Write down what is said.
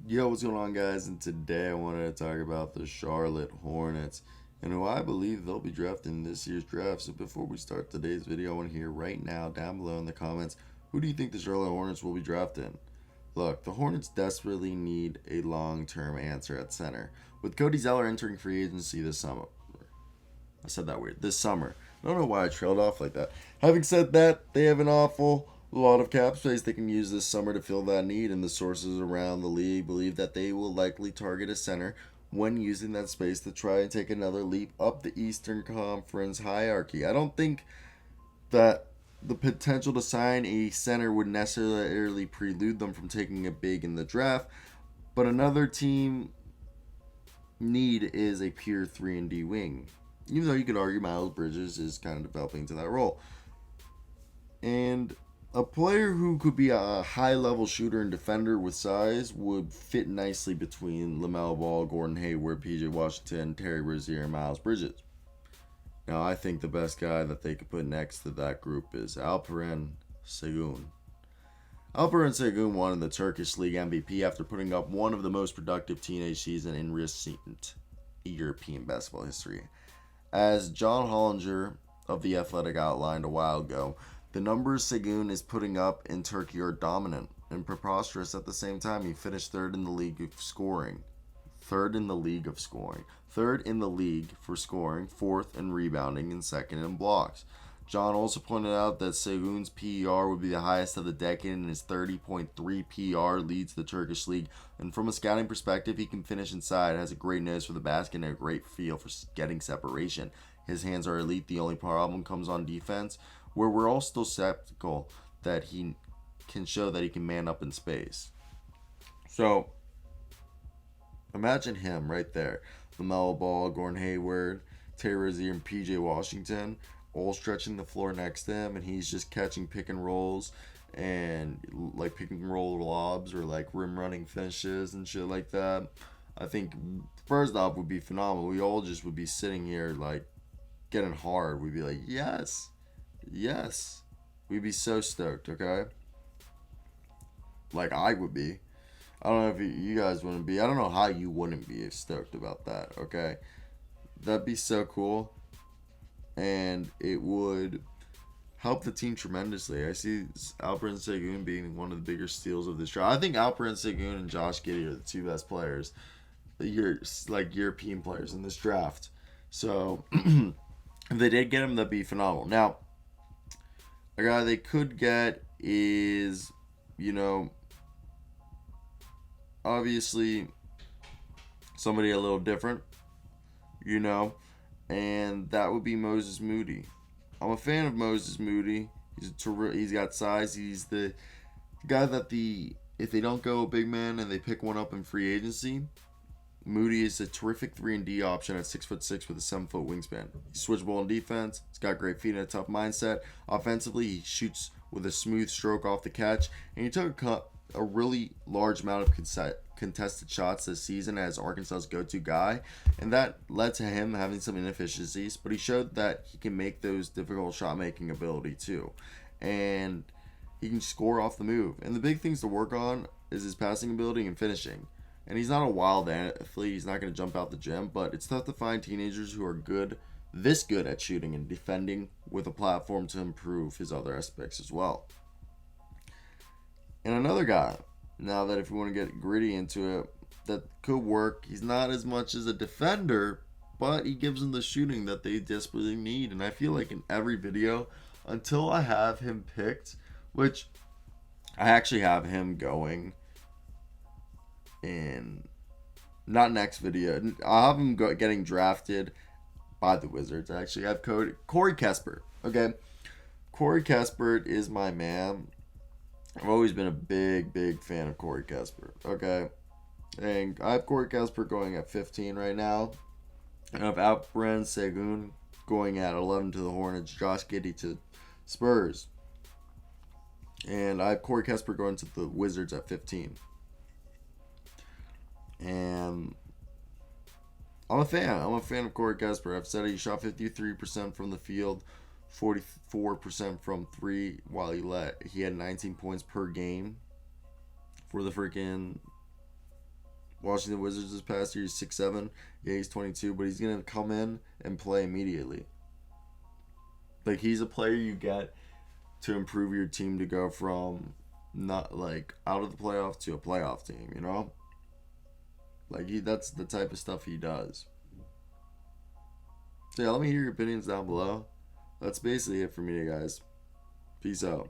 Yo, what's going on, guys? And today I wanted to talk about the Charlotte Hornets and who I believe they'll be drafting in this year's draft. So before we start today's video, I want to hear right now down below in the comments, who do you think the Charlotte Hornets will be drafting? Look, the Hornets desperately need a long-term answer at center. With Cody Zeller entering free agency this summer. I said that weird. This summer. I don't know why I trailed off like that. Having said that, they have an awful lot of cap space they can use this summer to fill that need, and the sources around the league believe that they will likely target a center when using that space to try and take another leap up the Eastern Conference hierarchy. I don't think that the potential to sign a center would necessarily prelude them from taking a big in the draft, but another team need is a pure 3 and D wing. Even though you could argue Miles Bridges is kind of developing into that role. And a player who could be a high level shooter and defender with size would fit nicely between LaMelo Ball, Gordon Hayward, PJ Washington, Terry Rozier, and Miles Bridges. Now, I think the best guy that they could put next to that group is Alperen Sengun. Alperen Sengun won the Turkish League MVP after putting up one of the most productive teenage seasons in recent European basketball history. As John Hollinger of The Athletic outlined a while ago, the numbers Sengun is putting up in Turkey are dominant and preposterous at the same time. He finished third in the league of scoring. Third in the league of scoring. Third in the league for scoring, fourth in rebounding, and second in blocks. John also pointed out that Sengun's PER would be the highest of the decade, and his 30.3 PER leads the Turkish league. And from a scouting perspective, he can finish inside, has a great nose for the basket, and a great feel for getting separation. His hands are elite. The only problem comes on defense, where we're all still skeptical that he can show that he can man up in space. So, imagine him right there. LaMelo Ball, Gordon Hayward, Terry Rozier, and PJ Washington all stretching the floor next to him, and he's just catching pick and rolls and like pick and roll lobs or like rim running finishes and shit like that. I think first off would be phenomenal. We all just would be sitting here like getting hard. We'd be like, yes, yes. We'd be so stoked, okay? Like I would be. I don't know if you guys wouldn't be. I don't know how you wouldn't be stoked about that, okay? That'd be so cool. And it would help the team tremendously. I see Alperen Sengun being one of the bigger steals of this draft. I think Alperen Sengun and Josh Giddey are the two best players, like European players in this draft. So if they did get him, that'd be phenomenal. Now, a guy they could get is, you know, obviously somebody a little different, you know, and that would be Moses Moody. I'm a fan of Moses Moody. He's got size. He's the guy that if they don't go a big man and they pick one up in free agency, Moody is a terrific 3 and D option at 6'6" with a 7-foot wingspan. He's switchable on defense. He's got great feet and a tough mindset. Offensively, he shoots with a smooth stroke off the catch, and he took a really large amount of contested shots this season as Arkansas's go-to guy, and that led to him having some inefficiencies, but he showed that he can make those difficult shot-making ability too, and he can score off the move. And the big things to work on is his passing ability and finishing. And he's not a wild athlete. He's not going to jump out the gym, but it's tough to find teenagers who are this good at shooting and defending with a platform to improve his other aspects as well. And another guy, now that if you want to get gritty into it, that could work. He's not as much as a defender, but he gives them the shooting that they desperately need. And I feel like in every video, until I have him picked, which I actually have him going in, not next video. I'll have him getting drafted by the Wizards. I actually have Corey Kispert. Okay, Corey Kispert is my man. I've always been a big fan of Corey Kispert. Okay, and I have Corey Kispert going at 15 right now. And I have Alperen Sengun going at 11 to the Hornets. Josh Giddey to Spurs. And I have Corey Kispert going to the Wizards at 15. And I'm a fan. I'm a fan of Corey Kispert. I've said he shot 53% from the field, 44% from three, while he had 19 points per game for the freaking Washington Wizards this past year. He's 6'7". Yeah, he's 22, but he's going to come in and play immediately. Like, he's a player you get to improve your team to go from not, like, out of the playoff to a playoff team, you know? Like, that's the type of stuff he does. So, yeah, let me hear your opinions down below. That's basically it for me, guys. Peace out.